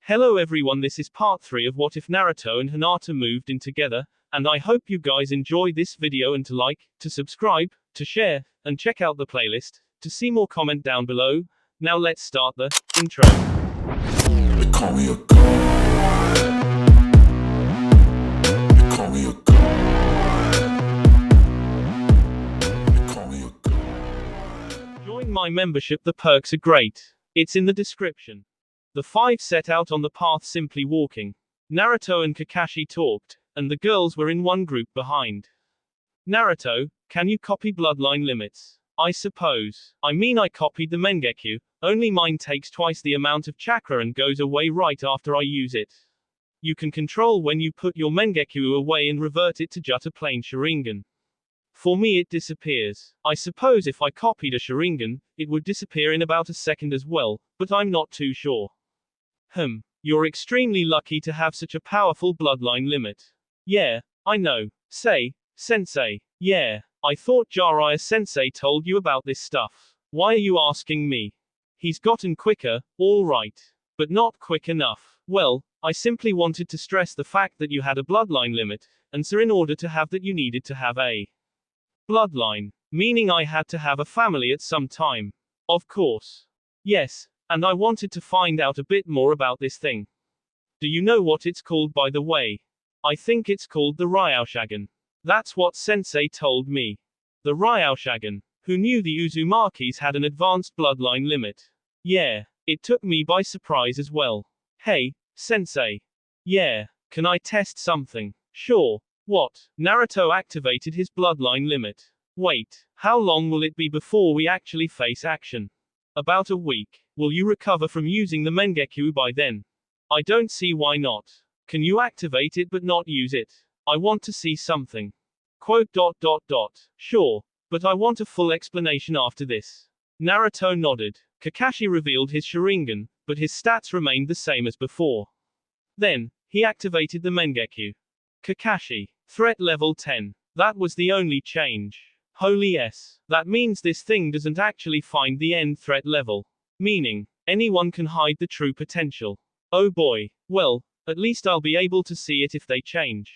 Hello everyone, this is part 3 of What If Naruto and Hinata Moved In Together, and I hope you guys enjoy this video and to like, to subscribe, to share, and check out the playlist, to see more comment down below. Now let's start the intro. They call me a god. They call me a god. They call me a god. Join my membership, the perks are great. It's in the description. The five set out on the path simply walking. Naruto and Kakashi talked, and the girls were in one group behind. Naruto, can you copy bloodline limits? I suppose. I mean, I copied the Mengekyo, only mine takes twice the amount of chakra and goes away right after I use it. You can control when you put your Mengekyo away and revert it to just a plain Sharingan. For me it disappears. I suppose if I copied a Sharingan, it would disappear in about a second as well, but I'm not too sure. You're extremely lucky to have such a powerful bloodline limit. Yeah, I know. Say, Sensei. Yeah, I thought Jiraiya Sensei told you about this stuff. Why are you asking me? He's gotten quicker, all right. But not quick enough. Well, I simply wanted to stress the fact that you had a bloodline limit, and so in order to have that you needed to have a bloodline. Meaning I had to have a family at some time. Of course. Yes. And I wanted to find out a bit more about this thing. Do you know what it's called, by the way? I think it's called the Ryoushagen. That's what Sensei told me. The Ryoushagen. Who knew the Uzumakis had an advanced bloodline limit? Yeah, it took me by surprise as well. Hey, Sensei. Yeah, can I test something? Sure. What? Naruto activated his bloodline limit. Wait, how long will it be before we actually face action? About a week. Will you recover from using the Mengekyo by then? I don't see why not. Can you activate it but not use it? I want to see something. Quote. Sure, but I want a full explanation after this. Naruto nodded. Kakashi revealed his Sharingan, but his stats remained the same as before. Then, he activated the Mengekyo. Kakashi. Threat level 10. That was the only change. Holy S. That means this thing doesn't actually find the end threat level. Meaning, anyone can hide the true potential. Oh boy. Well, at least I'll be able to see it if they change.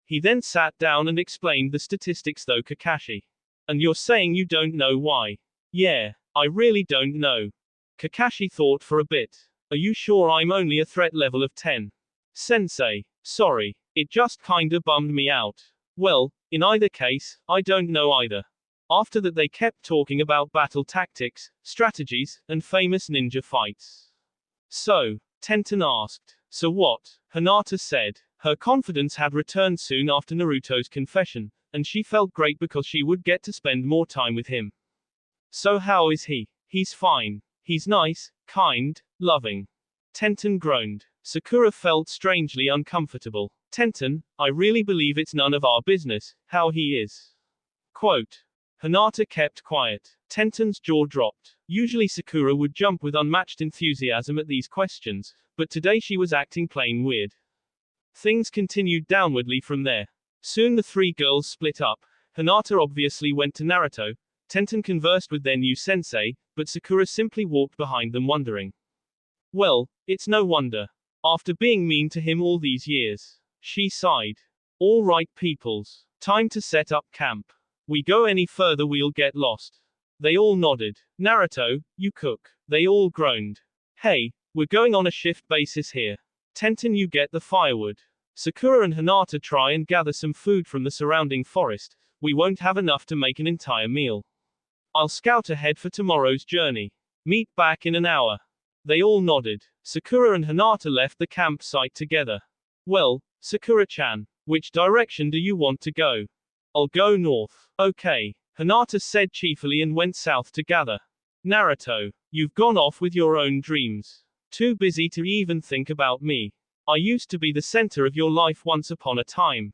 He then sat down and explained the statistics though, Kakashi. And you're saying you don't know why? Yeah, I really don't know. Kakashi thought for a bit. Are you sure I'm only a threat level of 10? Sensei, sorry, it just kinda bummed me out. Well, in either case, I don't know either. After that they kept talking about battle tactics, strategies, and famous ninja fights. So, Tenten asked. So what? Hinata said. Her confidence had returned soon after Naruto's confession, and she felt great because she would get to spend more time with him. So how is he? He's fine. He's nice, kind, loving. Tenten groaned. Sakura felt strangely uncomfortable. Tenten, I really believe it's none of our business, how he is. Quote. Hinata kept quiet. Tenten's jaw dropped. Usually Sakura would jump with unmatched enthusiasm at these questions, but today she was acting plain weird. Things continued downwardly from there. Soon the three girls split up. Hinata obviously went to Naruto. Tenten conversed with their new sensei, but Sakura simply walked behind them wondering. Well, it's no wonder. After being mean to him all these years. She sighed. All right peoples. Time to set up camp. We go any further we'll get lost. They all nodded. Naruto, you cook. They all groaned. Hey, we're going on a shift basis here. Tenten, you get the firewood. Sakura and Hinata try and gather some food from the surrounding forest. We won't have enough to make an entire meal. I'll scout ahead for tomorrow's journey. Meet back in an hour. They all nodded. Sakura and Hinata left the campsite together. Well, Sakura-chan, which direction do you want to go? I'll go north. Okay, Hinata said cheerfully and went south to gather. Naruto, you've gone off with your own dreams. Too busy to even think about me. I used to be the center of your life once upon a time.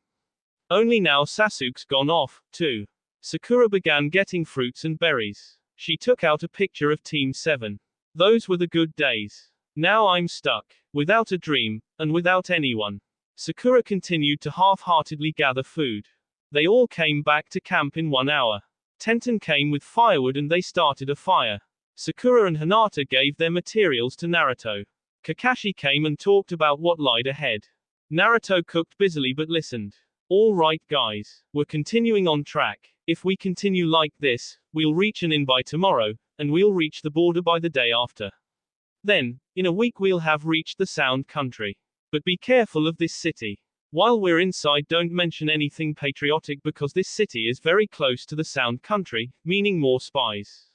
Only now Sasuke's gone off, too. Sakura began getting fruits and berries. She took out a picture of Team 7. Those were the good days. Now I'm stuck. Without a dream, and without anyone. Sakura continued to half-heartedly gather food. They all came back to camp in 1 hour. Tenten came with firewood and they started a fire. Sakura and Hinata gave their materials to Naruto. Kakashi came and talked about what lied ahead. Naruto cooked busily but listened. All right guys, we're continuing on track. If we continue like this, we'll reach an inn by tomorrow, and we'll reach the border by the day after. Then, in a week we'll have reached the Sound Country. But be careful of this city. While we're inside, don't mention anything patriotic because this city is very close to the Sound Country, meaning more spies.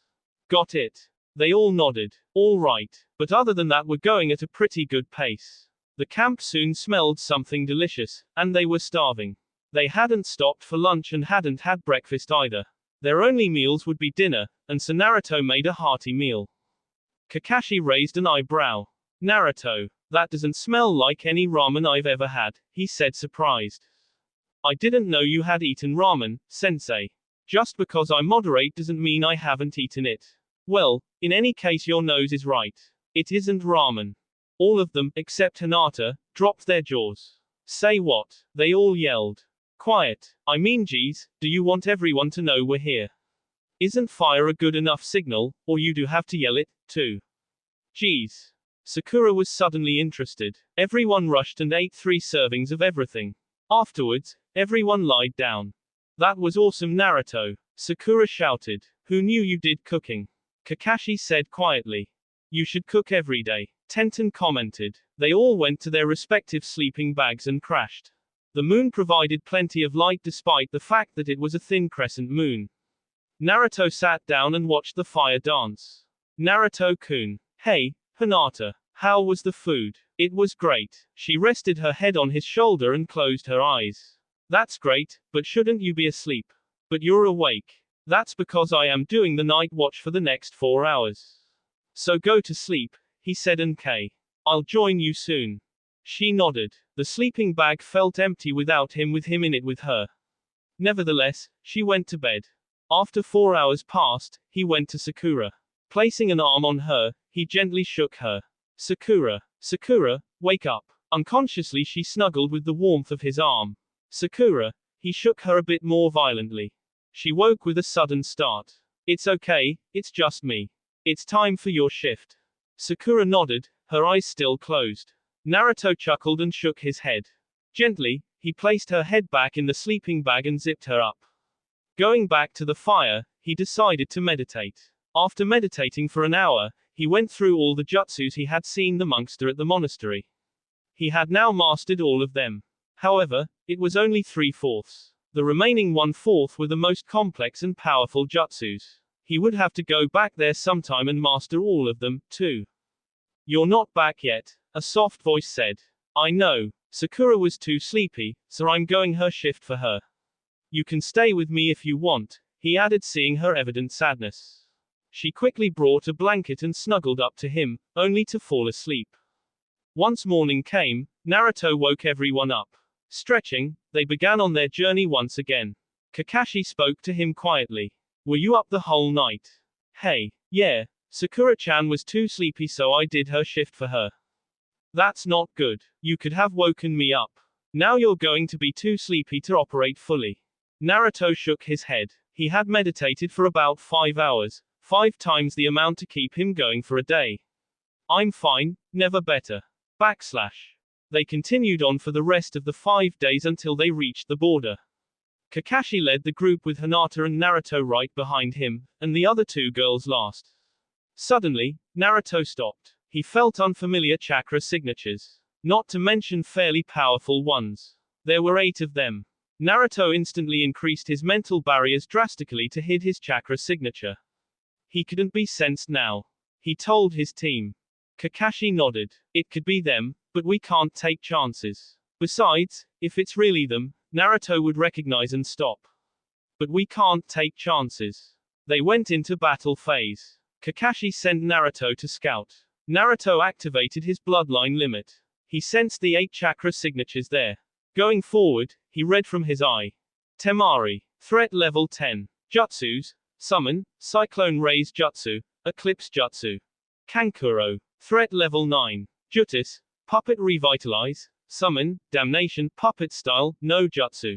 Got it? They all nodded. All right. But other than that, we're going at a pretty good pace. The camp soon smelled something delicious, and they were starving. They hadn't stopped for lunch and hadn't had breakfast either. Their only meals would be dinner, and so Naruto made a hearty meal. Kakashi raised an eyebrow. Naruto, that doesn't smell like any ramen I've ever had, he said surprised. I didn't know you had eaten ramen, sensei. Just because I moderate doesn't mean I haven't eaten it. Well, in any case your nose is right. It isn't ramen. All of them, except Hinata, dropped their jaws. Say what? They all yelled. Quiet. I mean geez, do you want everyone to know we're here? Isn't fire a good enough signal, or you do have to yell it, too? Geez. Sakura was suddenly interested. Everyone rushed and ate 3 servings of everything. Afterwards, everyone lied down. That was awesome Naruto. Sakura shouted. Who knew you did cooking? Kakashi said quietly. You should cook every day. Tenten commented. They all went to their respective sleeping bags and crashed. The moon provided plenty of light despite the fact that it was a thin crescent moon. Naruto sat down and watched the fire dance. Naruto-kun. Hey, Hinata. How was the food? It was great. She rested her head on his shoulder and closed her eyes. That's great, but shouldn't you be asleep? But you're awake. That's because I am doing the night watch for the next 4 hours. So go to sleep, he said I'll join you soon. She nodded. The sleeping bag felt empty without him in it with her. Nevertheless, she went to bed. After 4 hours passed, he went to Sakura. Placing an arm on her, he gently shook her. Sakura, Sakura, wake up. Unconsciously she snuggled with the warmth of his arm. Sakura, he shook her a bit more violently. She woke with a sudden start. It's okay, it's just me. It's time for your shift. Sakura nodded, her eyes still closed. Naruto chuckled and shook his head. Gently, he placed her head back in the sleeping bag and zipped her up. Going back to the fire, he decided to meditate. After meditating for an hour, he went through all the jutsus he had seen the monkster at the monastery. He had now mastered all of them. However, it was only 3/4. The remaining 1/4 were the most complex and powerful jutsus. He would have to go back there sometime and master all of them, too. You're not back yet, a soft voice said. I know. Sakura was too sleepy, so I'm going her shift for her. You can stay with me if you want, he added, seeing her evident sadness. She quickly brought a blanket and snuggled up to him, only to fall asleep. Once morning came, Naruto woke everyone up. Stretching, they began on their journey once again. Kakashi spoke to him quietly. Were you up the whole night? Hey, yeah. Sakura-chan was too sleepy so I did her shift for her. That's not good. You could have woken me up. Now you're going to be too sleepy to operate fully. Naruto shook his head. He had meditated for about 5 hours, 5 times the amount to keep him going for a day. I'm fine, never better. They continued on for the rest of the 5 days until they reached the border. Kakashi led the group with Hinata and Naruto right behind him, and the other 2 girls last. Suddenly, Naruto stopped. He felt unfamiliar chakra signatures. Not to mention fairly powerful ones. There were 8 of them. Naruto instantly increased his mental barriers drastically to hide his chakra signature. He couldn't be sensed now. He told his team. Kakashi nodded. It could be them, but we can't take chances. Besides, if it's really them, Naruto would recognize and stop. But we can't take chances. They went into battle phase. Kakashi sent Naruto to scout. Naruto activated his bloodline limit. He sensed the 8 chakra signatures there. Going forward, he read from his eye. Temari. Threat level 10. Jutsus. Summon. Cyclone Raise Jutsu. Eclipse Jutsu. Kankuro. Threat level 9. Jutis. Puppet Revitalize. Summon. Damnation. Puppet Style. No Jutsu.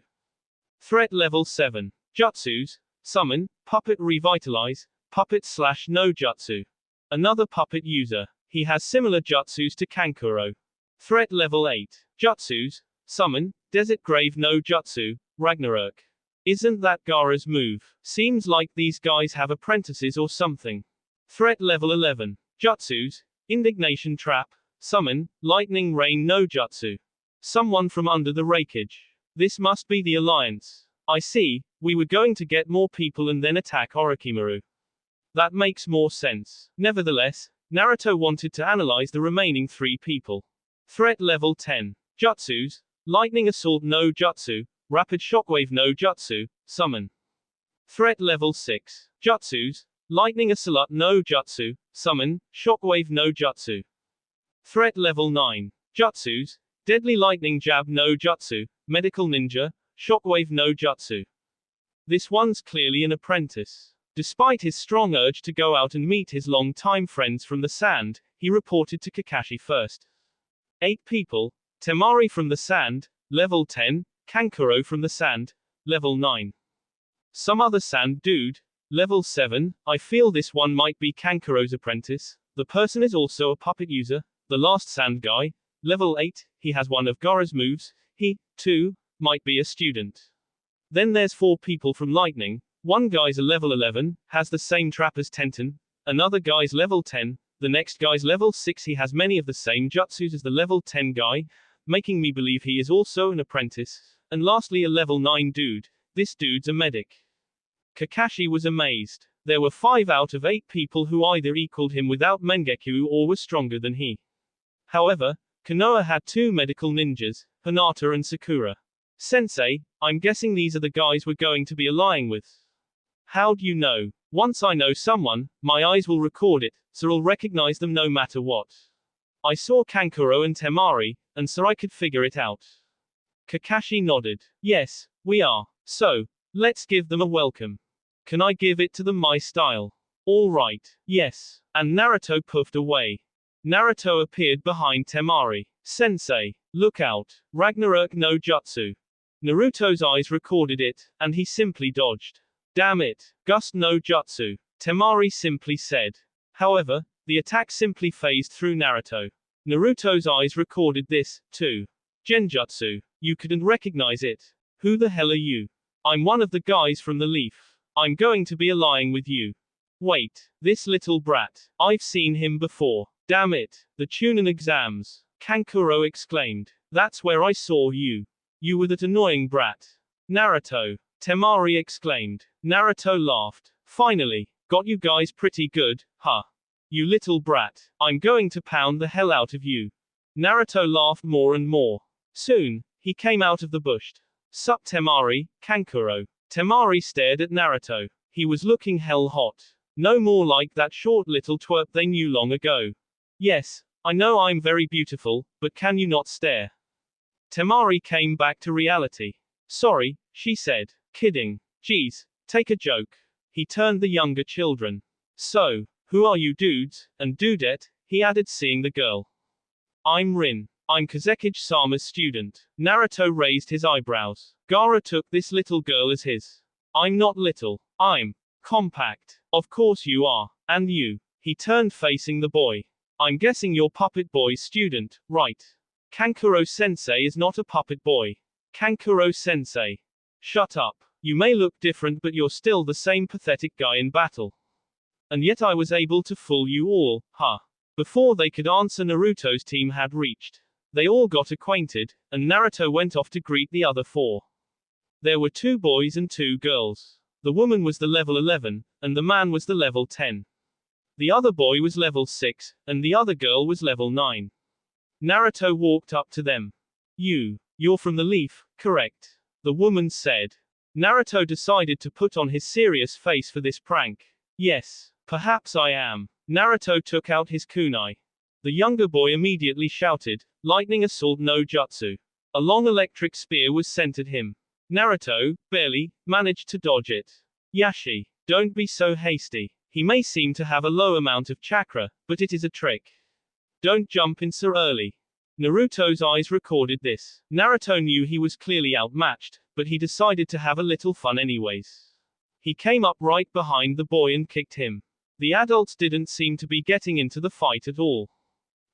Threat level 7. Jutsus. Summon. Puppet Revitalize. Puppet/no Jutsu. Another puppet user. He has similar jutsus to Kankuro. Threat level 8. Jutsus. Summon, Desert Grave no Jutsu, Ragnarok. Isn't that Gaara's move? Seems like these guys have apprentices or something. Threat level 11. Jutsus. Indignation Trap. Summon, Lightning Rain no Jutsu. Someone from under the rakeage. This must be the alliance. I see, we were going to get more people and then attack Orochimaru. That makes more sense. Nevertheless, Naruto wanted to analyze the remaining 3 people. Threat level 10. Jutsus. Lightning Assault no Jutsu, Rapid Shockwave no Jutsu, Summon. Threat level 6. Jutsus. Lightning Assault no Jutsu, Summon, Shockwave no Jutsu. Threat level 9. Jutsus. Deadly Lightning Jab no Jutsu, Medical Ninja, Shockwave no Jutsu. This one's clearly an apprentice. Despite his strong urge to go out and meet his long-time friends from the sand, he reported to Kakashi first. 8 people. Temari from the sand, level 10, Kankuro from the sand, level 9. Some other sand dude, level 7, I feel this one might be Kankuro's apprentice. The person is also a puppet user. The last sand guy, level 8, he has one of Gaara's moves. He, too, might be a student. Then there's 4 people from lightning. One guy's a level 11, has the same trap as Tenten. Another guy's level 10. The next guy's level 6, he has many of the same jutsus as the level 10 guy, making me believe he is also an apprentice. And lastly a level 9 dude. This dude's a medic. Kakashi was amazed. There were 5 out of 8 people who either equaled him without Mengekyo or were stronger than he. However, Konoha had 2 medical ninjas, Hinata and Sakura. Sensei, I'm guessing these are the guys we're going to be allying with. How'd you know? Once I know someone, my eyes will record it, so I'll recognize them no matter what. I saw Kankuro and Temari, and so I could figure it out. Kakashi nodded. Yes, we are. So, let's give them a welcome. Can I give it to them my style? All right. Yes. And Naruto puffed away. Naruto appeared behind Temari. Sensei, look out. Ragnarok no Jutsu. Naruto's eyes recorded it, and he simply dodged. Damn it. Gust no Jutsu. Temari simply said. However, the attack simply phased through Naruto. Naruto's eyes recorded this, too. Genjutsu. You couldn't recognize it. Who the hell are you? I'm one of the guys from the Leaf. I'm going to be allying with you. Wait, this little brat. I've seen him before. Damn it. The Chunin exams. Kankuro exclaimed. That's where I saw you. You were that annoying brat. Naruto. Temari exclaimed. Naruto laughed. Finally. Got you guys pretty good, huh? You little brat. I'm going to pound the hell out of you. Naruto laughed more and more. Soon, he came out of the bush. Sup Temari, Kankuro. Temari stared at Naruto. He was looking hell hot. No more like that short little twerp they knew long ago. Yes, I know I'm very beautiful, but can you not stare? Temari came back to reality. Sorry, she said. Kidding. Geez, take a joke. He turned the younger children. So, who are you dudes, and dudette, he added seeing the girl. I'm Rin. I'm Kazekage-sama's student. Naruto raised his eyebrows. Gaara took this little girl as his. I'm not little. I'm compact. Of course you are. And you. He turned facing the boy. I'm guessing you're Puppet Boy's student, right? Kankuro-sensei is not a puppet boy. Kankuro-sensei. Shut up. You may look different but you're still the same pathetic guy in battle. And yet I was able to fool you all, huh? Before they could answer Naruto's team had reached. They all got acquainted, and Naruto went off to greet the other 4. There were 2 boys and 2 girls. The woman was the level 11, and the man was the level 10. The other boy was level 6, and the other girl was level 9. Naruto walked up to them. You're from the Leaf, correct? The woman said. Naruto decided to put on his serious face for this prank. Yes, perhaps I am. Naruto took out his kunai. The younger boy immediately shouted, Lightning Assault no Jutsu. A long electric spear was sent at him. Naruto, barely, managed to dodge it. Yashi, don't be so hasty. He may seem to have a low amount of chakra, but it is a trick. Don't jump in so early. Naruto's eyes recorded this. Naruto knew he was clearly outmatched, but he decided to have a little fun anyways. He came up right behind the boy and kicked him. The adults didn't seem to be getting into the fight at all.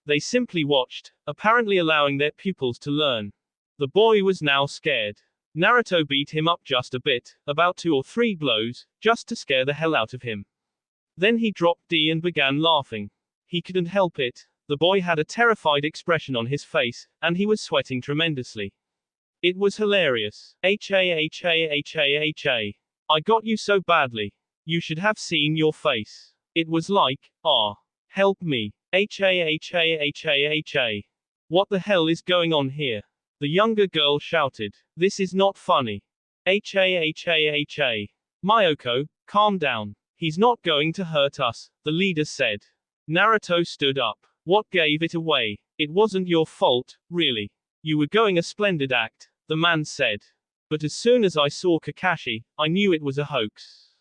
They simply watched, apparently allowing their pupils to learn. The boy was now scared. Naruto beat him up just a bit, about 2 or 3 blows, just to scare the hell out of him. Then he dropped D and began laughing. He couldn't help it. The boy had a terrified expression on his face, and he was sweating tremendously. It was hilarious. I got you so badly. You should have seen your face. It was like, help me. What the hell is going on here? The younger girl shouted. This is not funny. Mayoko, calm down. He's not going to hurt us, the leader said. Naruto stood up. What gave it away? It wasn't your fault, really. You were going a splendid act, the man said. But as soon as I saw Kakashi, I knew it was a hoax.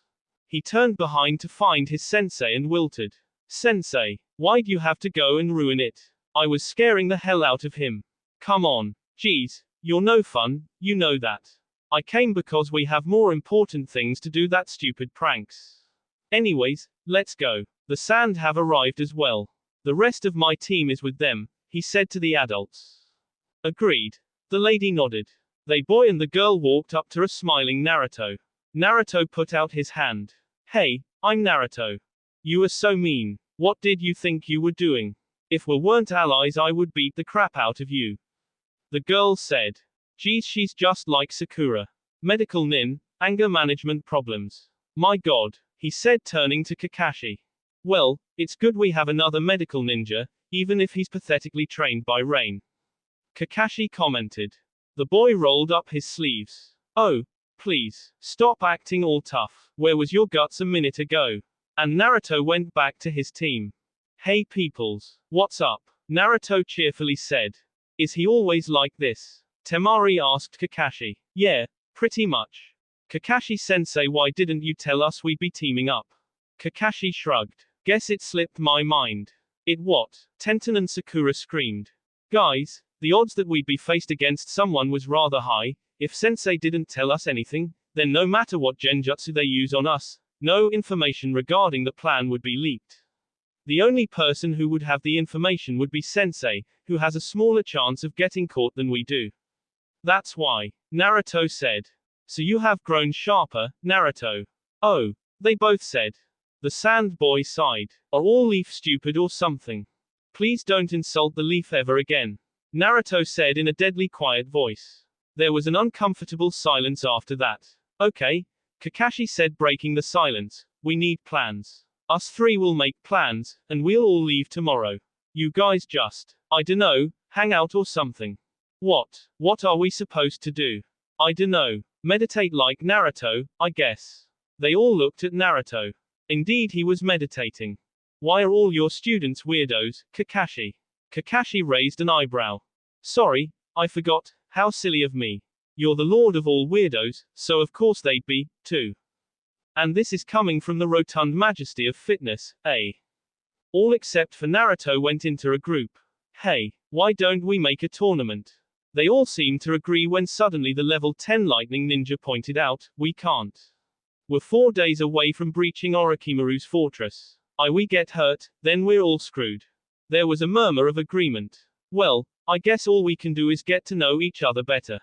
He turned behind to find his sensei and wilted. Sensei, why'd you have to go and ruin it? I was scaring the hell out of him. Come on. Geez, you're no fun, you know that. I came because we have more important things to do than stupid pranks. Anyways, let's go. The sand have arrived as well. The rest of my team is with them, he said to the adults. Agreed. The lady nodded. The boy and the girl walked up to a smiling Naruto. Naruto put out his hand. Hey, I'm Naruto. You are so mean. What did you think you were doing? If we weren't allies, I would beat the crap out of you. The girl said. Geez, she's just like Sakura. Medical nin, anger management problems. My god, he said, turning to Kakashi. Well, it's good we have another medical ninja, even if he's pathetically trained by Rain. Kakashi commented. The boy rolled up his sleeves. Oh, please, stop acting all tough. Where was your guts a minute ago? And Naruto went back to his team. Hey peoples, what's up? Naruto cheerfully said. Is he always like this? Temari asked Kakashi. Yeah, pretty much. Kakashi-sensei, why didn't you tell us we'd be teaming up? Kakashi shrugged. Guess it slipped my mind. It what? Tenten and Sakura screamed. Guys, the odds that we'd be faced against someone was rather high. If sensei didn't tell us anything, then no matter what genjutsu they use on us, no information regarding the plan would be leaked. The only person who would have the information would be sensei, who has a smaller chance of getting caught than we do. That's why, Naruto said. So you have grown sharper, Naruto. Oh, they both said. The sand boy sighed. Are all leaf stupid or something? Please don't insult the leaf ever again. Naruto said in a deadly quiet voice. There was an uncomfortable silence after that. Okay, Kakashi said, breaking the silence. We need plans. Us 3 will make plans, and we'll all leave tomorrow. You guys just, I dunno, hang out or something. What are we supposed to do? I dunno. Meditate like Naruto, I guess. They all looked at Naruto. Indeed, he was meditating. Why are all your students weirdos, Kakashi? Kakashi raised an eyebrow. Sorry, I forgot, how silly of me. You're the lord of all weirdos, so of course they'd be, too. And this is coming from the rotund majesty of fitness, eh? All except for Naruto went into a group. Hey, why don't we make a tournament? They all seemed to agree when suddenly the level 10 lightning ninja pointed out, we can't. We're 4 days away from breaching Orochimaru's fortress. We get hurt, then we're all screwed. There was a murmur of agreement. Well, I guess all we can do is get to know each other better.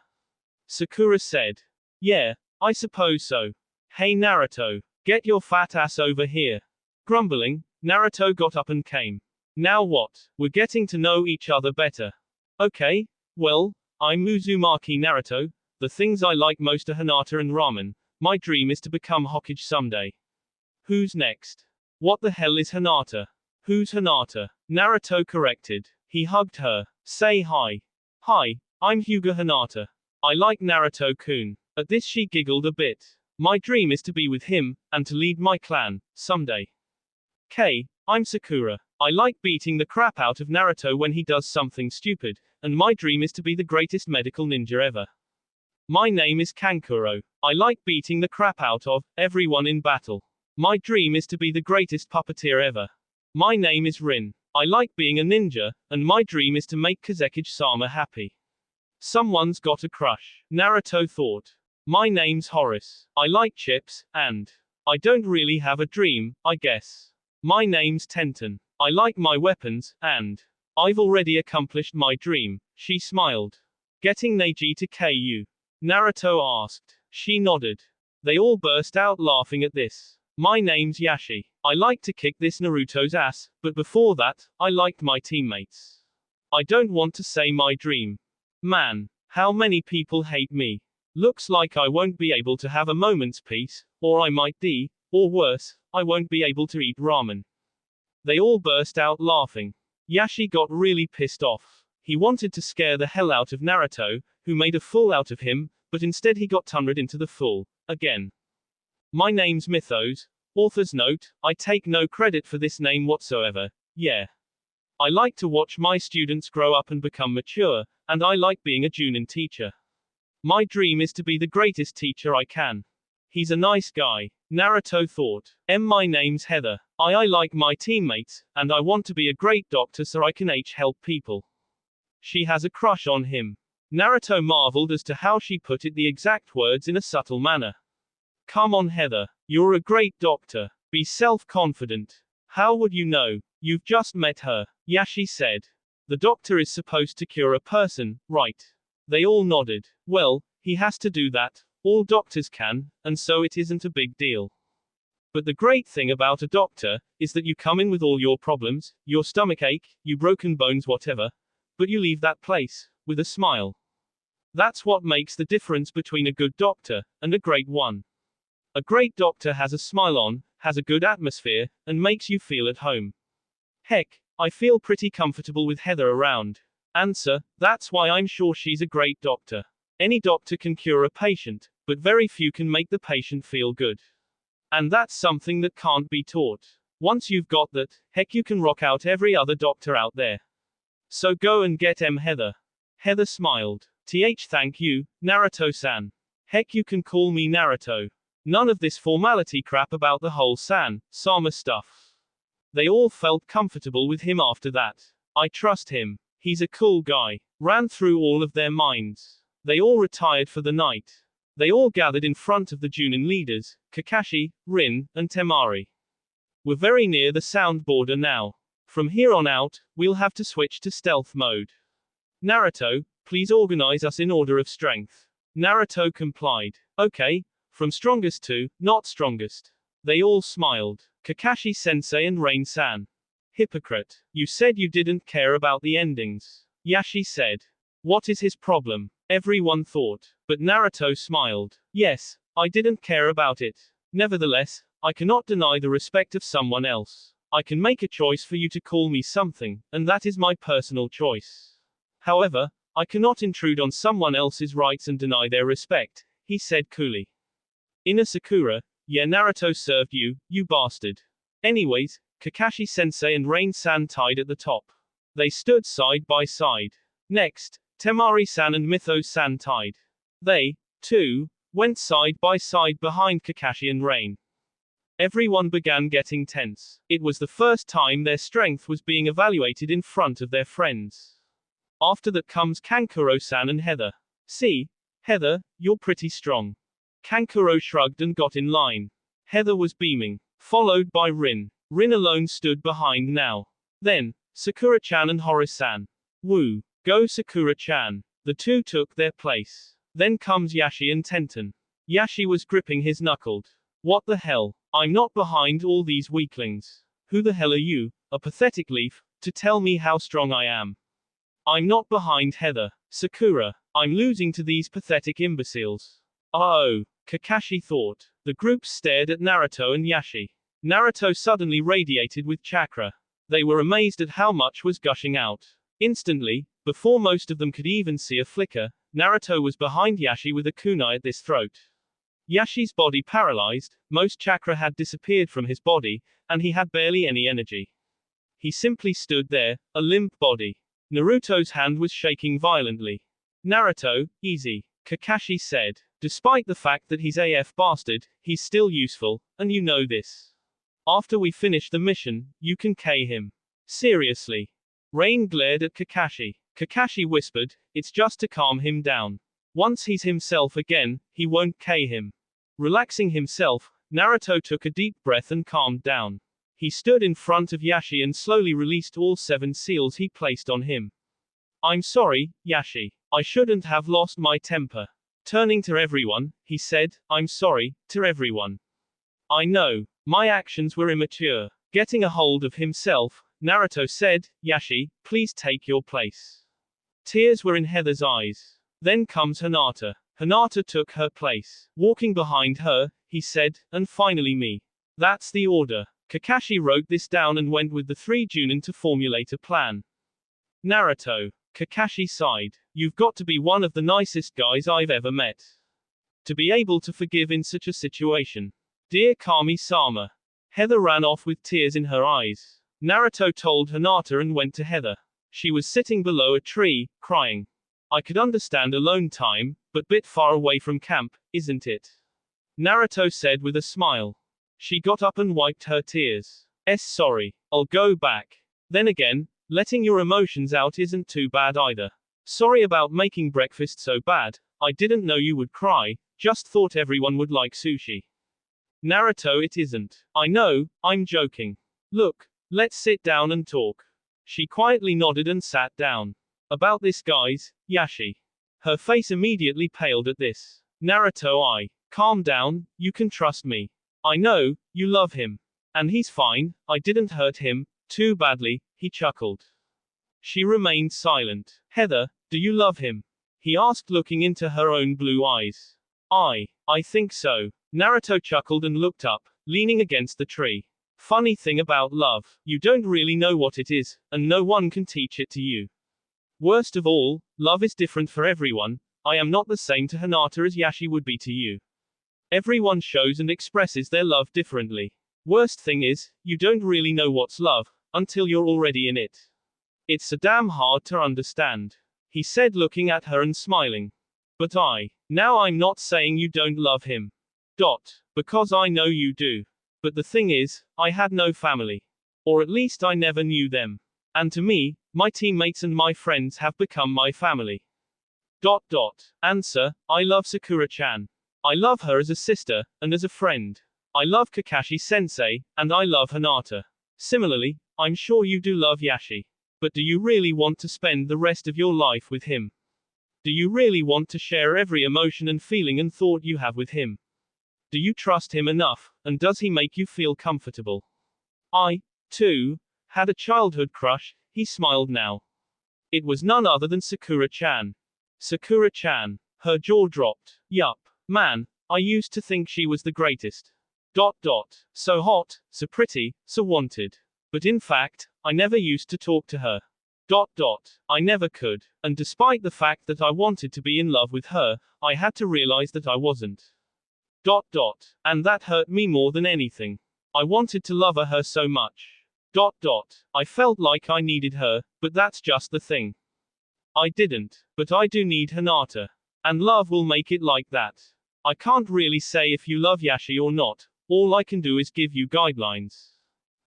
Sakura said. Yeah, I suppose so. Hey Naruto, get your fat ass over here. Grumbling, Naruto got up and came. Now what? We're getting to know each other better. Okay, well, I'm Uzumaki Naruto. The things I like most are Hinata and ramen. My dream is to become Hokage someday. Who's next? What the hell is Hinata? Who's Hinata? Naruto corrected. He hugged her. Say hi. Hi, I'm Hyuga Hinata. I like Naruto-kun. At this she giggled a bit. My dream is to be with him, and to lead my clan, someday. I'm Sakura. I like beating the crap out of Naruto when he does something stupid, and my dream is to be the greatest medical ninja ever. My name is Kankuro. I like beating the crap out of everyone in battle. My dream is to be the greatest puppeteer ever. My name is Rin. I like being a ninja, and my dream is to make Kazekage-sama happy. Someone's got a crush, Naruto thought. My name's Horace. I like chips, and I don't really have a dream, I guess. My name's Tenten. I like my weapons, and I've already accomplished my dream, she smiled. Getting Neji to KU? Naruto asked. She nodded. They all burst out laughing at this. My name's Yashi. I like to kick this Naruto's ass, but before that, I liked my teammates. I don't want to say my dream. Man, how many people hate me. Looks like I won't be able to have a moment's peace, or I might die, or worse, I won't be able to eat ramen. They all burst out laughing. Yashi got really pissed off. He wanted to scare the hell out of Naruto, who made a fool out of him, but instead he got turned into the fool, again. My name's Mythos. Author's note, I take no credit for this name whatsoever. Yeah. I like to watch my students grow up and become mature, and I like being a Junin teacher. My dream is to be the greatest teacher I can. He's a nice guy, Naruto thought. My name's Heather. I like my teammates, and I want to be a great doctor so I can help people. She has a crush on him. Naruto marveled as to how she put it the exact words in a subtle manner. Come on Heather, you're a great doctor. Be self-confident. How would you know? You've just met her, Yashi said. The doctor is supposed to cure a person, right? They all nodded. Well, he has to do that. All doctors can, and so it isn't a big deal. But the great thing about a doctor is that you come in with all your problems, your stomachache, your broken bones, whatever, but you leave that place with a smile. That's what makes the difference between a good doctor and a great one. A great doctor has a smile on, has a good atmosphere, and makes you feel at home. Heck, I feel pretty comfortable with Heather around. Answer, that's why I'm sure she's a great doctor. Any doctor can cure a patient, but very few can make the patient feel good. And that's something that can't be taught. Once you've got that, heck, you can rock out every other doctor out there. So go and get Heather. Heather smiled. Thank you, Naruto-san. Heck, you can call me Naruto. None of this formality crap about the whole Sama stuff. They all felt comfortable with him after that. I trust him. He's a cool guy. Ran through all of their minds. They all retired for the night. They all gathered in front of the Junin leaders, Kakashi, Rin, and Temari. We're very near the sound border now. From here on out, we'll have to switch to stealth mode. Naruto, please organize us in order of strength. Naruto complied. Okay, from strongest to not strongest. They all smiled. Kakashi-sensei and Rain-san. Hypocrite. You said you didn't care about the endings. Yashi said. What is his problem? Everyone thought. But Naruto smiled. Yes, I didn't care about it. Nevertheless, I cannot deny the respect of someone else. I can make a choice for you to call me something, and that is my personal choice. However, I cannot intrude on someone else's rights and deny their respect, he said coolly. Inner Sakura, yeah, Naruto served you, you bastard. Anyways, Kakashi-sensei and Rain-san tied at the top. They stood side by side. Next, Temari-san and Mythos-san tied. They, too, went side by side behind Kakashi and Rain. Everyone began getting tense. It was the first time their strength was being evaluated in front of their friends. After that comes Kankuro-san and Heather. See, Heather, you're pretty strong. Kankuro shrugged and got in line. Heather was beaming, followed by Rin. Rin alone stood behind now. Then, Sakura-chan and Horace-san. Woo. Go Sakura-chan. The two took their place. Then comes Yashi and Tenten. Yashi was gripping his knuckled. What the hell? I'm not behind all these weaklings. Who the hell are you, a pathetic leaf, to tell me how strong I am? I'm not behind Heather. Sakura. I'm losing to these pathetic imbeciles. Oh, Kakashi thought. The group stared at Naruto and Yashi. Naruto suddenly radiated with chakra. They were amazed at how much was gushing out. Instantly, before most of them could even see a flicker, Naruto was behind Yashi with a kunai at his throat. Yashi's body paralyzed, most chakra had disappeared from his body, and he had barely any energy. He simply stood there, a limp body. Naruto's hand was shaking violently. Naruto, easy, Kakashi said. Despite the fact that he's AF bastard, he's still useful, and you know this. After we finish the mission, you can K him. Seriously. Rain glared at Kakashi. Kakashi whispered, it's just to calm him down. Once he's himself again, he won't K him. Relaxing himself, Naruto took a deep breath and calmed down. He stood in front of Yashi and slowly released all 7 seals he placed on him. I'm sorry, Yashi. I shouldn't have lost my temper. Turning to everyone, he said, I'm sorry, to everyone. I know. My actions were immature. Getting a hold of himself, Naruto said, Yashi, please take your place. Tears were in Heather's eyes. Then comes Hinata. Hinata took her place. Walking behind her, he said, and finally me. That's the order. Kakashi wrote this down and went with the 3 Junin to formulate a plan. Naruto. Kakashi sighed. You've got to be one of the nicest guys I've ever met. To be able to forgive in such a situation. Dear Kami-sama. Heather ran off with tears in her eyes. Naruto told Hinata and went to Heather. She was sitting below a tree, crying. I could understand alone time, but bit far away from camp, isn't it? Naruto said with a smile. She got up and wiped her tears. Sorry. I'll go back. Then again, letting your emotions out isn't too bad either. Sorry about making breakfast so bad. I didn't know you would cry, just thought everyone would like sushi. Naruto, it isn't. I know, I'm joking. Look, let's sit down and talk. She quietly nodded and sat down. About this guys, Yashi. Her face immediately paled at this. Naruto, calm down, you can trust me. I know, you love him. And he's fine, I didn't hurt him, too badly, he chuckled. She remained silent. Heather, do you love him? He asked looking into her own blue eyes. I think so. Naruto chuckled and looked up, leaning against the tree. Funny thing about love, you don't really know what it is, and no one can teach it to you. Worst of all, love is different for everyone. I am not the same to Hinata as Yashi would be to you. Everyone shows and expresses their love differently. Worst thing is, you don't really know what's love, until you're already in it. It's so damn hard to understand. He said looking at her and smiling. But now I'm not saying you don't love him. Because I know you do. But the thing is, I had no family. Or at least I never knew them. And to me, my teammates and my friends have become my family. Answer, I love Sakura-chan. I love her as a sister, and as a friend. I love Kakashi-sensei, and I love Hinata. Similarly, I'm sure you do love Yashi. But do you really want to spend the rest of your life with him? Do you really want to share every emotion and feeling and thought you have with him? Do you trust him enough, and does he make you feel comfortable? I, too, had a childhood crush, he smiled now. It was none other than Sakura-chan. Sakura-chan. Her jaw dropped. Yup. Man, I used to think she was the greatest. So hot, so pretty, so wanted. But in fact, I never used to talk to her. I never could. And despite the fact that I wanted to be in love with her, I had to realize that I wasn't. And that hurt me more than anything. I wanted to love her so much. I felt like I needed her, but that's just the thing. I didn't. But I do need Hinata. And love will make it like that. I can't really say if you love Yashi or not. All I can do is give you guidelines.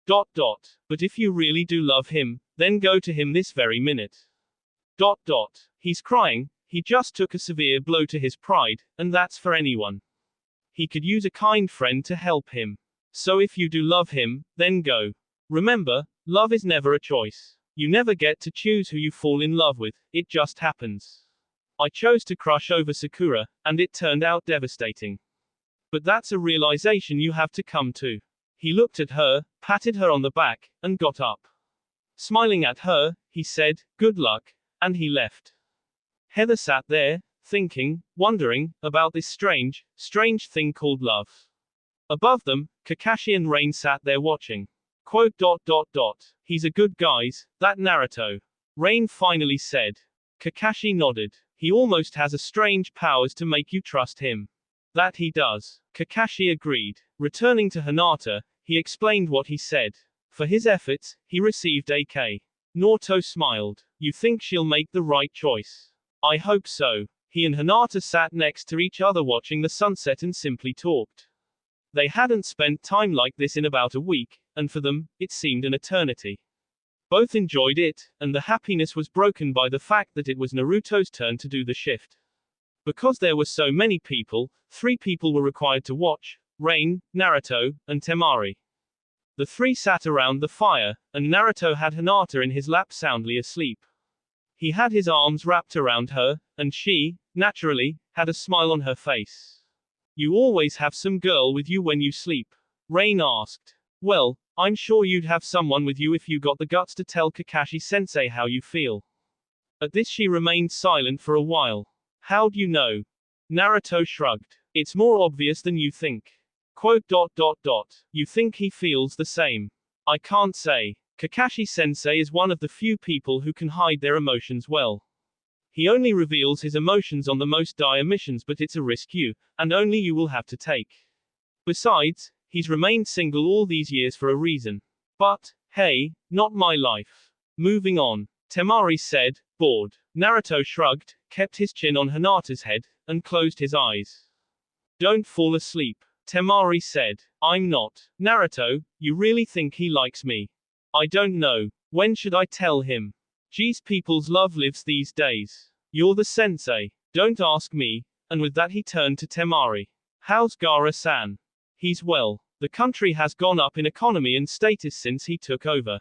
But if you really do love him, then go to him this very minute. He's crying, he just took a severe blow to his pride, and that's for anyone. He could use a kind friend to help him. So if you do love him, then go. Remember, love is never a choice. You never get to choose who you fall in love with, it just happens. I chose to crush over Sakura, and it turned out devastating. But that's a realization you have to come to. He looked at her, patted her on the back, and got up. Smiling at her, he said, good luck, and he left. Heather sat there, thinking, wondering, about this strange thing called love. Above them, Kakashi and Rain sat there watching. Quote. He's a good guys, that Naruto. Rain finally said. Kakashi nodded. He almost has a strange powers to make you trust him. That he does. Kakashi agreed. Returning to Hinata, he explained what he said. For his efforts, he received AK. Naruto smiled. You think she'll make the right choice? I hope so. He and Hinata sat next to each other watching the sunset and simply talked. They hadn't spent time like this in about a week, and for them, it seemed an eternity. Both enjoyed it, and the happiness was broken by the fact that it was Naruto's turn to do the shift. Because there were so many people, 3 people were required to watch, Rain, Naruto, and Temari. The three sat around the fire, and Naruto had Hinata in his lap soundly asleep. He had his arms wrapped around her, and she, naturally, had a smile on her face. You always have some girl with you when you sleep? Rain asked. Well, I'm sure you'd have someone with you if you got the guts to tell Kakashi-sensei how you feel. At this she remained silent for a while. How'd you know? Naruto shrugged. It's more obvious than you think. Quote. You think he feels the same? I can't say. Kakashi-sensei is one of the few people who can hide their emotions well. He only reveals his emotions on the most dire missions, but it's a risk you, and only you, will have to take. Besides, he's remained single all these years for a reason. But, hey, not my life. Moving on. Temari said, bored. Naruto shrugged, kept his chin on Hinata's head, and closed his eyes. Don't fall asleep. Temari said. I'm not. Naruto, you really think he likes me? I don't know. When should I tell him? Geez, people's love lives these days. You're the sensei. Don't ask me. And with that he turned to Temari. How's Gaara-san? He's well. The country has gone up in economy and status since he took over.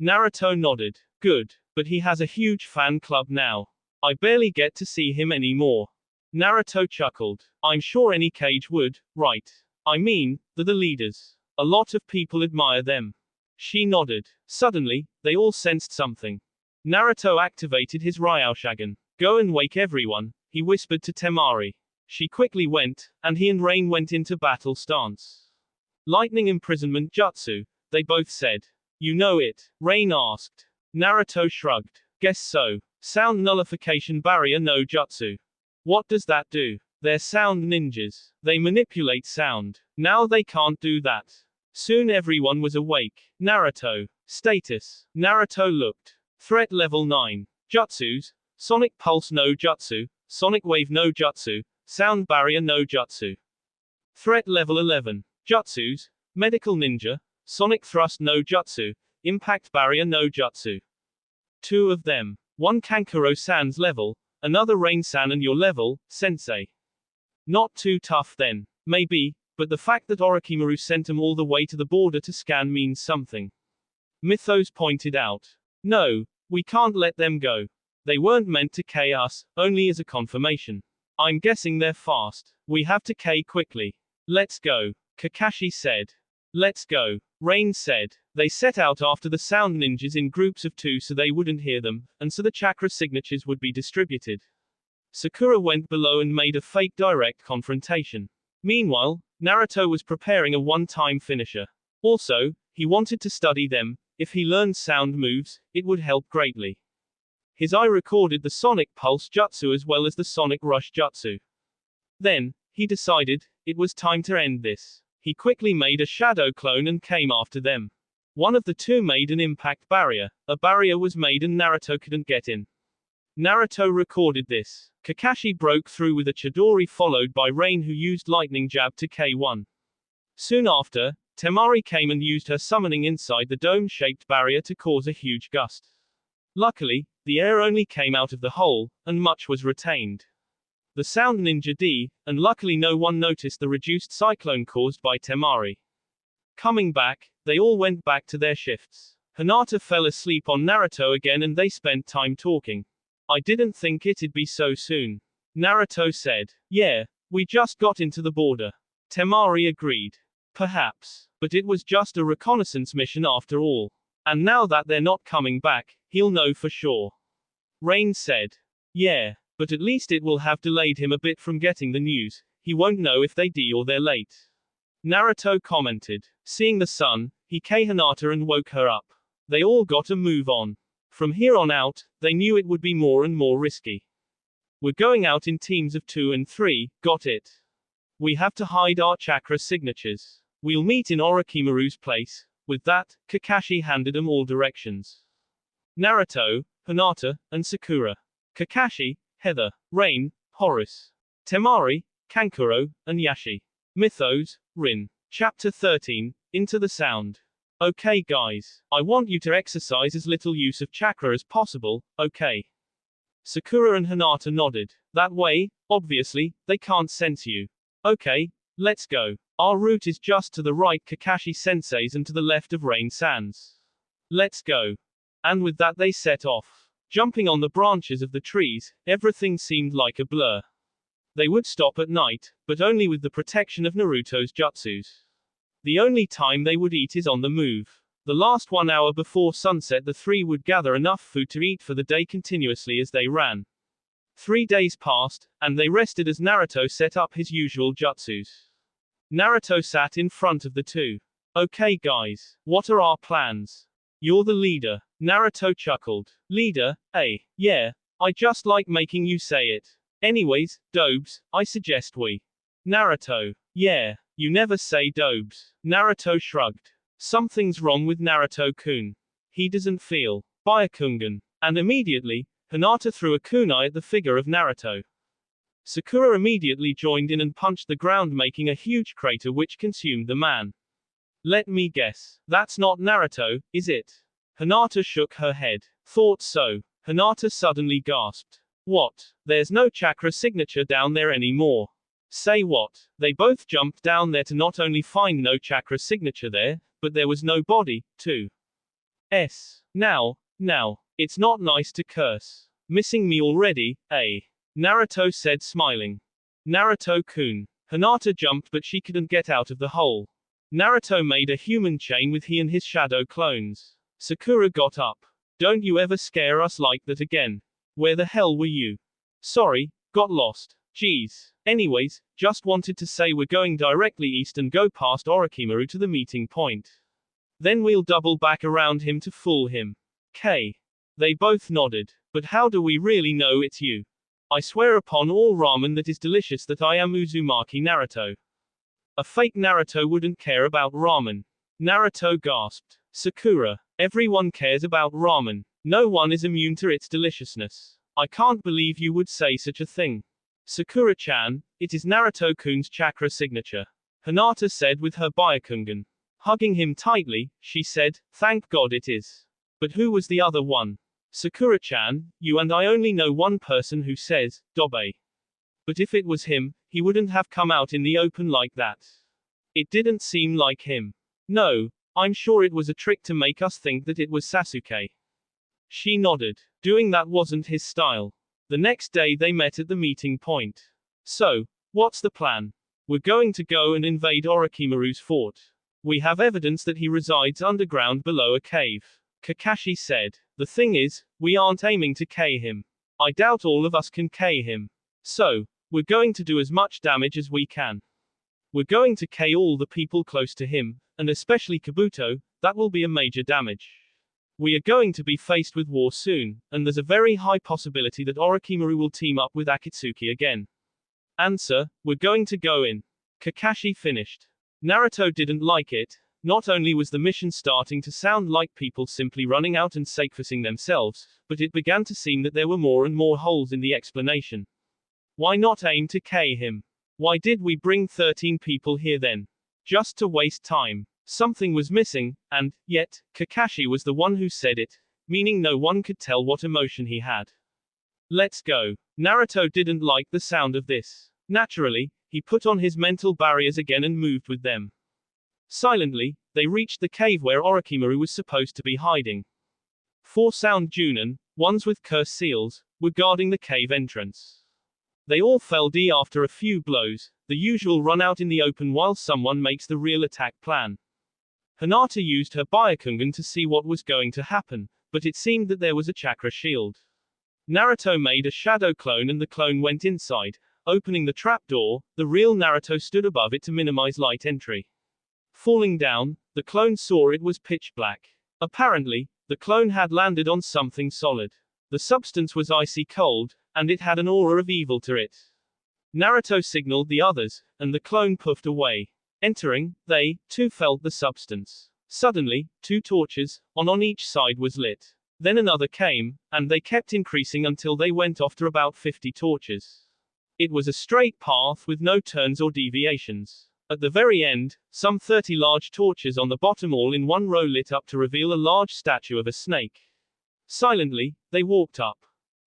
Naruto nodded. Good. But he has a huge fan club now. I barely get to see him anymore. Naruto chuckled. I'm sure any cage would, right? I mean, they're the leaders. A lot of people admire them. She nodded. Suddenly, they all sensed something. Naruto activated his Ryoushagen. Go and wake everyone, he whispered to Temari. She quickly went, and he and Rain went into battle stance. Lightning imprisonment jutsu, they both said. You know it? Rain asked. Naruto shrugged. Guess so. Sound nullification barrier no jutsu. What does that do? They're sound ninjas. They manipulate sound. Now they can't do that. Soon everyone was awake. Naruto. Status. Naruto looked. Threat level 9. Jutsus. Sonic Pulse no Jutsu. Sonic Wave no Jutsu. Sound Barrier no Jutsu. Threat level 11. Jutsus. Medical Ninja. Sonic Thrust no Jutsu. Impact Barrier no Jutsu. 2 of them. One Kankuro-san's level. Another Rain-san and your level, sensei. Not too tough then. Maybe, but the fact that Orochimaru sent him all the way to the border to scan means something. Mythos pointed out. No, we can't let them go. They weren't meant to K us, only as a confirmation. I'm guessing they're fast. We have to K quickly. Let's go. Kakashi said. Let's go. Rain said. They set out after the sound ninjas in groups of 2 so they wouldn't hear them, and so the chakra signatures would be distributed. Sakura went below and made a fake direct confrontation. Meanwhile, Naruto was preparing a one-time finisher. Also, he wanted to study them. If he learned sound moves, it would help greatly. His eye recorded the Sonic Pulse Jutsu as well as the Sonic Rush Jutsu. Then, he decided, it was time to end this. He quickly made a shadow clone and came after them. One of the 2 made an impact barrier. A barrier was made and Naruto couldn't get in. Naruto recorded this. Kakashi broke through with a Chidori followed by Rain who used lightning jab to K1. Soon after, Temari came and used her summoning inside the dome-shaped barrier to cause a huge gust. Luckily, the air only came out of the hole, and much was retained. The sound ninja D, and luckily no one noticed the reduced cyclone caused by Temari. Coming back, they all went back to their shifts. Hinata fell asleep on Naruto again and they spent time talking. I didn't think it'd be so soon. Naruto said. Yeah, we just got into the border. Temari agreed. Perhaps. But it was just a reconnaissance mission after all. And now that they're not coming back, he'll know for sure. Rain said. Yeah, but at least it will have delayed him a bit from getting the news. He won't know if they D or they're late. Naruto commented. Seeing the sun, he K Hinata and woke her up. They all got a move on. From here on out, they knew it would be more and more risky. We're going out in teams of 2 and 3, got it? We have to hide our chakra signatures. We'll meet in Orochimaru's place. With that, Kakashi handed them all directions. Naruto, Hinata, and Sakura. Kakashi, Heather, Rain, Horace. Temari, Kankuro, and Yashi. Mythos, Rin. Chapter 13, Into the Sound. Okay guys, I want you to exercise as little use of chakra as possible, okay? Sakura and Hinata nodded. That way, obviously, they can't sense you. Okay, let's go. Our route is just to the right Kakashi-sensei's and to the left of Rain-san's. Let's go. And with that they set off. Jumping on the branches of the trees, everything seemed like a blur. They would stop at night, but only with the protection of Naruto's jutsus. The only time they would eat is on the move. The last 1 hour before sunset the three would gather enough food to eat for the day continuously as they ran. 3 days passed, and they rested as Naruto set up his usual jutsus. Naruto sat in front of the two. Okay guys, what are our plans? You're the leader. Naruto chuckled. Leader, eh? Yeah. I just like making you say it. Anyways, Dobes, I suggest we. Naruto. Yeah. You never say Dobes. Naruto shrugged. Something's wrong with Naruto-kun. He doesn't feel. Byakugan. And immediately, Hinata threw a kunai at the figure of Naruto. Sakura immediately joined in and punched the ground making a huge crater which consumed the man. Let me guess. That's not Naruto, is it? Hinata shook her head. Thought so. Hinata suddenly gasped. What? There's no chakra signature down there anymore. Say what? They both jumped down there to not only find no chakra signature there, but there was no body, too. Now, it's not nice to curse. Missing me already, eh? Naruto said smiling. Naruto-kun. Hinata jumped but she couldn't get out of the hole. Naruto made a human chain with he and his shadow clones. Sakura got up. Don't you ever scare us like that again. Where the hell were you? Sorry, got lost. Geez. Anyways, just wanted to say we're going directly east and go past Orochimaru to the meeting point. Then we'll double back around him to fool him. K. They both nodded. But how do we really know it's you? I swear upon all ramen that is delicious that I am Uzumaki Naruto. A fake Naruto wouldn't care about ramen. Naruto gasped. Sakura. Everyone cares about ramen. No one is immune to its deliciousness. I can't believe you would say such a thing. Sakura-chan, it is Naruto-kun's chakra signature. Hinata said with her Byakugan. Hugging him tightly, she said, thank God it is. But who was the other one? Sakura-chan, you and I only know one person who says, Dobe. But if it was him, he wouldn't have come out in the open like that. It didn't seem like him. No, I'm sure it was a trick to make us think that it was Sasuke. She nodded. Doing that wasn't his style. The next day they met at the meeting point. So, what's the plan? We're going to go and invade Orochimaru's fort. We have evidence that he resides underground below a cave. Kakashi said. The thing is, we aren't aiming to K him. I doubt all of us can K him. So, we're going to do as much damage as we can. We're going to K all the people close to him, and especially Kabuto, that will be a major damage. We are going to be faced with war soon, and there's a very high possibility that Orochimaru will team up with Akatsuki again. Answer, we're going to go in. Kakashi finished. Naruto didn't like it. Not only was the mission starting to sound like people simply running out and sacrificing themselves, but it began to seem that there were more and more holes in the explanation. Why not aim to K him? Why did we bring 13 people here then? Just to waste time. Something was missing, and, yet, Kakashi was the one who said it, meaning no one could tell what emotion he had. Let's go. Naruto didn't like the sound of this. Naturally, he put on his mental barriers again and moved with them. Silently, they reached the cave where Orochimaru was supposed to be hiding. 4 sound Junin, ones with curse seals, were guarding the cave entrance. They all fell D after a few blows, the usual run out in the open while someone makes the real attack plan. Hinata used her Byakugan to see what was going to happen, but it seemed that there was a chakra shield. Naruto made a shadow clone and the clone went inside, opening the trapdoor. The real Naruto stood above it to minimize light entry. Falling down, the clone saw it was pitch black. Apparently, the clone had landed on something solid. The substance was icy cold, and it had an aura of evil to it. Naruto signaled the others, and the clone puffed away. Entering, they, too, felt the substance. Suddenly, 2 torches, on each side was lit. Then another came, and they kept increasing until they went off to about 50 torches. It was a straight path with no turns or deviations. At the very end, some 30 large torches on the bottom all in one row lit up to reveal a large statue of a snake. Silently, they walked up.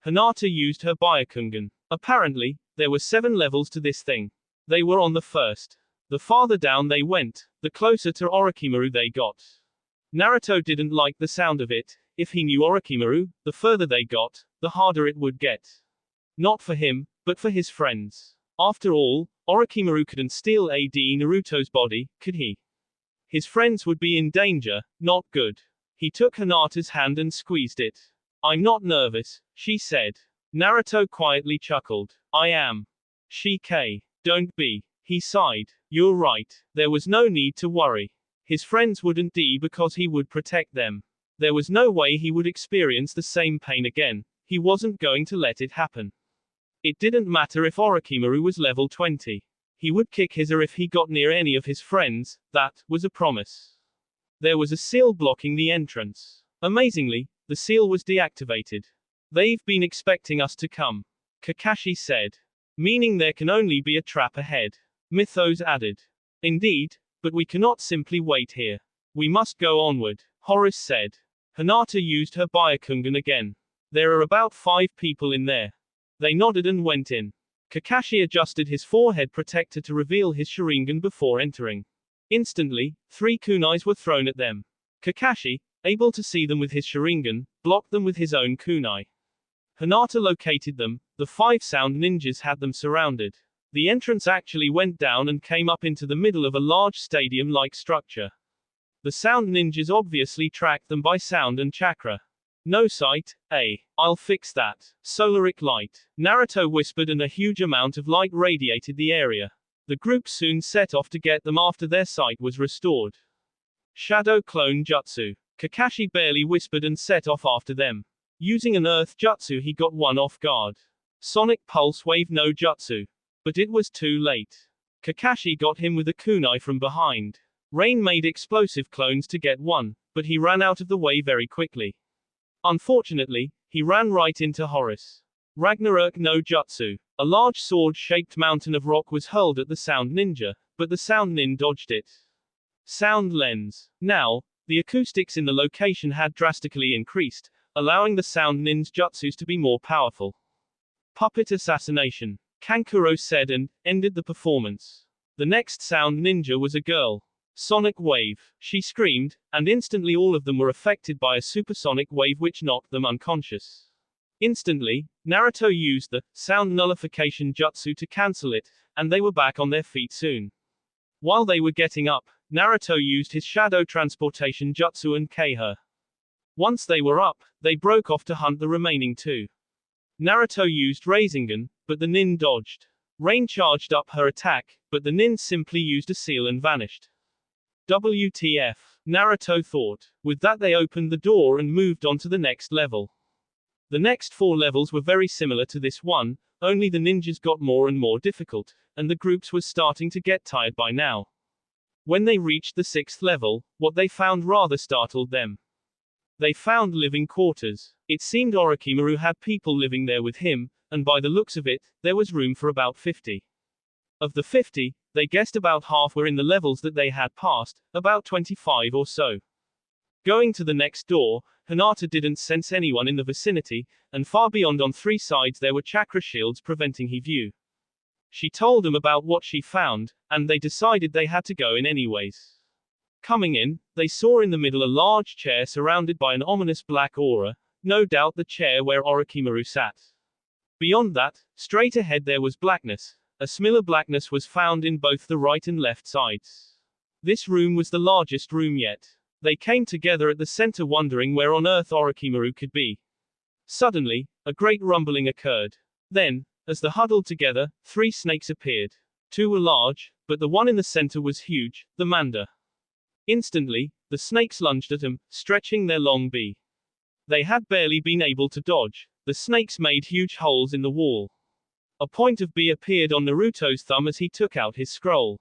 Hinata used her Byakugan. Apparently, there were 7 levels to this thing. They were on the first. The farther down they went, the closer to Orochimaru they got. Naruto didn't like the sound of it. If he knew Orochimaru, the further they got, the harder it would get. Not for him, but for his friends. After all, Orochimaru couldn't steal Naruto's body, could he? His friends would be in danger, not good. He took Hinata's hand and squeezed it. I'm not nervous, she said. Naruto quietly chuckled. I am. Don't be. He sighed. You're right. There was no need to worry. His friends wouldn't die because he would protect them. There was no way he would experience the same pain again. He wasn't going to let it happen. It didn't matter if Orochimaru was level 20. He would kick his ass if he got near any of his friends, that was a promise. There was a seal blocking the entrance. Amazingly, the seal was deactivated. They've been expecting us to come, Kakashi said. Meaning there can only be a trap ahead. Mythos added. Indeed, but we cannot simply wait here. We must go onward, Horace said. Hinata used her Byakugan again. There are about 5 people in there. They nodded and went in. Kakashi adjusted his forehead protector to reveal his Sharingan before entering. Instantly, 3 kunais were thrown at them. Kakashi, able to see them with his Sharingan, blocked them with his own kunai. Hinata located them. The 5 sound ninjas had them surrounded. The entrance actually went down and came up into the middle of a large stadium-like structure. The sound ninjas obviously tracked them by sound and chakra. No sight, I'll fix that. Solaric light. Naruto whispered and a huge amount of light radiated the area. The group soon set off to get them after their sight was restored. Shadow clone jutsu. Kakashi barely whispered and set off after them. Using an earth jutsu he got one off guard. Sonic pulse wave no jutsu. But it was too late. Kakashi got him with a kunai from behind. Rain made explosive clones to get one, but he ran out of the way very quickly. Unfortunately, he ran right into Horace. Ragnarok no jutsu. A large sword-shaped mountain of rock was hurled at the sound ninja, but the sound nin dodged it. Sound lens. Now, the acoustics in the location had drastically increased, allowing the sound nin's jutsus to be more powerful. Puppet assassination. Kankuro said and ended the performance. The next sound ninja was a girl. Sonic wave, she screamed, and instantly all of them were affected by a supersonic wave which knocked them unconscious. Instantly, Naruto used the sound nullification jutsu to cancel it, and they were back on their feet soon. While they were getting up, Naruto used his shadow transportation jutsu and K-her. Once they were up, they broke off to hunt the remaining 2. Naruto used Rasengan, but the nin dodged. Rain charged up her attack, but the nin simply used a seal and vanished. WTF, Naruto thought. With that they opened the door and moved on to the next level. The next 4 levels were very similar to this one, only the ninjas got more and more difficult, and the groups was starting to get tired by now. When they reached the 6th level, what they found rather startled them. They found living quarters. It seemed Orochimaru had people living there with him, and by the looks of it, there was room for about 50. Of the 50, they guessed about half were in the levels that they had passed, about 25 or so. Going to the next door, Hinata didn't sense anyone in the vicinity, and far beyond on 3 sides there were chakra shields preventing his view. She told them about what she found, and they decided they had to go in anyways. Coming in, they saw in the middle a large chair surrounded by an ominous black aura, no doubt the chair where Orochimaru sat. Beyond that, straight ahead there was blackness. A similar blackness was found in both the right and left sides. This room was the largest room yet. They came together at the center wondering where on earth Orochimaru could be. Suddenly, a great rumbling occurred. Then, as they huddled together, 3 snakes appeared. 2 were large, but the one in the center was huge, the manda. Instantly, the snakes lunged at him, stretching their long beak. They had barely been able to dodge. The snakes made huge holes in the wall. A point of B appeared on Naruto's thumb as he took out his scroll.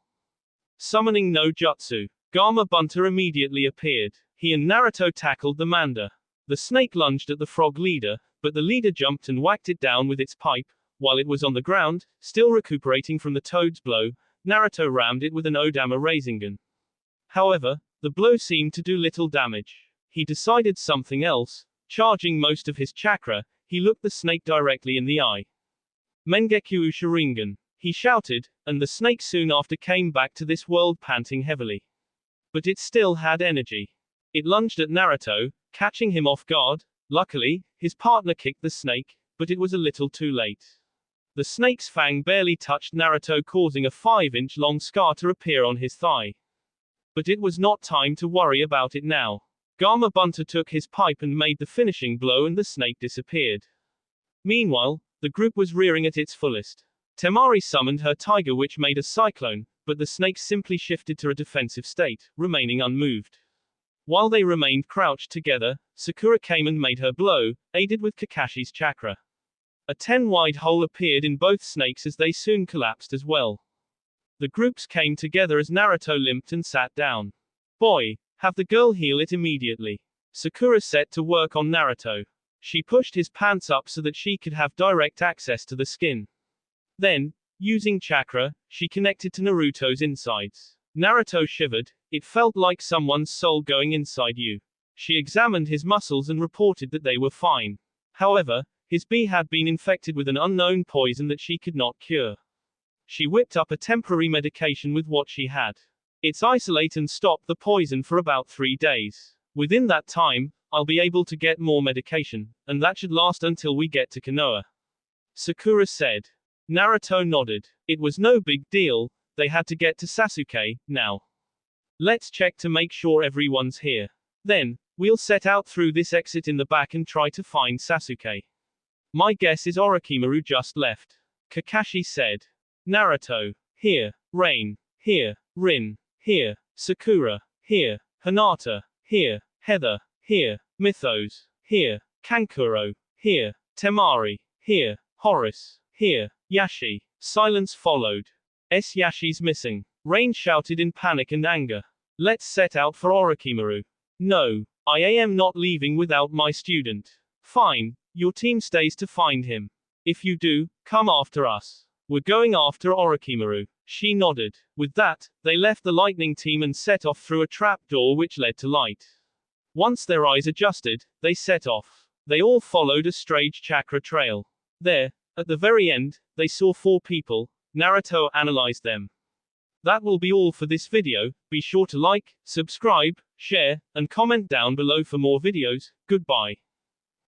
Summoning no jutsu. Gama Bunta immediately appeared. He and Naruto tackled the manda. The snake lunged at the frog leader, but the leader jumped and whacked it down with its pipe. While it was on the ground, still recuperating from the toad's blow, Naruto rammed it with an Odama Rasengan. However, the blow seemed to do little damage. He decided something else. Charging most of his chakra, he looked the snake directly in the eye. Mengekyu Sharingan. he shouted, and the snake soon after came back to this world panting heavily. But it still had energy. It lunged at Naruto, catching him off guard. Luckily, his partner kicked the snake, but it was a little too late. The snake's fang barely touched Naruto, causing a 5-inch long scar to appear on his thigh. But it was not time to worry about it now. Gamabunta took his pipe and made the finishing blow, and the snake disappeared. Meanwhile, the group was rearing at its fullest. Temari summoned her tiger, which made a cyclone, but the snake simply shifted to a defensive state, remaining unmoved. While they remained crouched together, Sakura came and made her blow, aided with Kakashi's chakra. A 10-wide hole appeared in both snakes as they soon collapsed as well. The groups came together as Naruto limped and sat down. Boy, have the girl heal it immediately. Sakura set to work on Naruto. She pushed his pants up so that she could have direct access to the skin. Then, using chakra, she connected to Naruto's insides. Naruto shivered. It felt like someone's soul going inside you. She examined his muscles and reported that they were fine. However, his bee had been infected with an unknown poison that she could not cure. She whipped up a temporary medication with what she had. It's isolate and stop the poison for about 3 days. Within that time, I'll be able to get more medication, and that should last until we get to Konoha. Sakura said. Naruto nodded. It was no big deal, they had to get to Sasuke, now. Let's check to make sure everyone's here. Then, we'll set out through this exit in the back and try to find Sasuke. My guess is Orochimaru just left. Kakashi said. Naruto. Here. Rain. Here. Rin. Here. Sakura. Here. Hinata. Here. Heather. Here. Mythos. Here. Kankuro. Here. Temari. Here. Horace. Here. Yashi. Silence followed. Yashi's missing. Rain shouted in panic and anger. Let's set out for Orochimaru. No. I am not leaving without my student. Fine. Your team stays to find him. If you do, come after us. We're going after Orochimaru. She nodded. With that, they left the lightning team and set off through a trap door which led to light. Once their eyes adjusted, they set off. They all followed a strange chakra trail. There, at the very end, they saw 4 people. Naruto analyzed them. That will be all for this video. Be sure to like, subscribe, share, and comment down below for more videos. Goodbye.